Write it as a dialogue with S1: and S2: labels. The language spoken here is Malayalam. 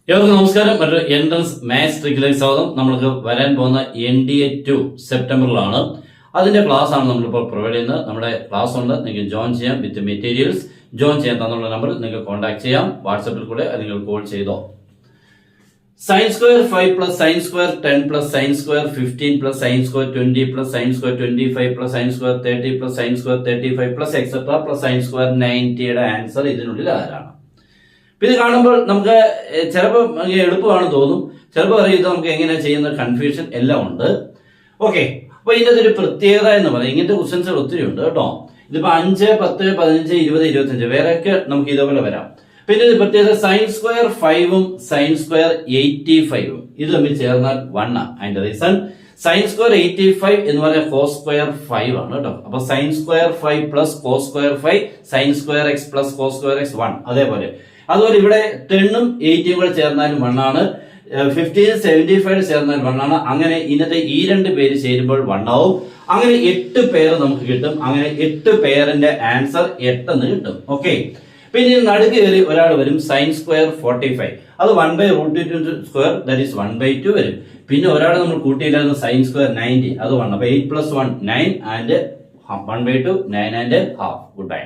S1: ഏവർക്കും നമസ്കാരം. മറ്റൊരു എൻട്രൻസ് മാത്സ് ട്രിക്കിലേക്ക് സ്വാഗതം. നമ്മൾക്ക് വരാൻ പോകുന്ന NDA 2 സെപ്റ്റംബറിലാണ്. അതിന്റെ ക്ലാസ് ആണ് നമ്മളിപ്പോൾ പ്രൊവൈഡ് ചെയ്യുന്നത്. നമ്മുടെ ക്ലാസ് ഉണ്ട്, നിങ്ങൾക്ക് ജോയിൻ ചെയ്യാം വിത്ത് മെറ്റീരിയൽസ്. ജോയിൻ ചെയ്യാൻ തന്നുള്ള നമ്പറിൽ നിങ്ങൾക്ക് കോൺടാക്ട് ചെയ്യാം. വാട്സാപ്പിൽ കൂടെ നിങ്ങൾ കോൾ ചെയ്തോ. Sine square 5 plus sine square 10 plus sine square 15 plus sine square 20 plus sine square 25 plus sine square 30 plus sine square 35 plus etcetera plus sine square 90യുടെ ആൻസർ ഇതിനുള്ളിൽ ആരാണ്? ഇത് കാണുമ്പോൾ നമുക്ക് ചിലപ്പോൾ എളുപ്പമാണെന്ന് തോന്നും, ചിലപ്പോൾ അറിയാം ഇത് നമുക്ക് എങ്ങനെ ചെയ്യുന്ന കൺഫ്യൂഷൻ എല്ലാം ഉണ്ട്. ഓക്കെ, അപ്പൊ ഇതിന്റെ ഒരു പ്രത്യേകത എന്ന് പറയുന്നത് ഇങ്ങനത്തെ ക്വസ്റ്റ്യൻസുകൾ ഒത്തിരി ഉണ്ട് കേട്ടോ. ഇതിപ്പോ 5, 10, 15, 20, 25 വേറെയൊക്കെ നമുക്ക് ഇതേപോലെ വരാം. പിന്നെ ഇത് പ്രത്യേകത സൈൻ സ്ക്വയർ 5ഉം സൈൻ സ്ക്വയർ 85ഉം ഇത് തമ്മിൽ ചേർന്നാൽ 1 ആണ്. അതിന്റെ റീസൺ സൈൻ സ്ക്വയർ 85 എന്ന് പറഞ്ഞാൽ കോസ് സ്ക്വയർ 5 ആണ് കേട്ടോ. അപ്പൊ sine square 5 plus cos square 5 sine square X plus cos square X 1. അതേപോലെ അതുപോലെ ഇവിടെ 10ഉം 80ഉം കൂടെ ചേർന്നാലും 1 ആണ്. 15 75 ചേർന്നാൽ 1 ആണ്. അങ്ങനെ ഇന്നത്തെ ഈ രണ്ട് പേര് ചേരുമ്പോൾ 1 ആവും. അങ്ങനെ 8 പേര് നമുക്ക് കിട്ടും. അങ്ങനെ 8 പേരിന്റെ ആൻസർ 8 എന്ന് കിട്ടും. ഓക്കെ, പിന്നെ നടുക്ക് കയറി ഒരാൾ വരും സൈൻ സ്ക്വയർ 45, അത് 1/√2 സ്ക്വയർ ദാറ്റ് ഈസ് 1/2 വരും. പിന്നെ ഒരാൾ നമ്മൾ കൂട്ടിയില്ലായിരുന്നു സൈൻ സ്ക്വയർ 90, അത് 1. അപ്പൊ 8 + 1 9 and 1/2 9 and half. Good bye.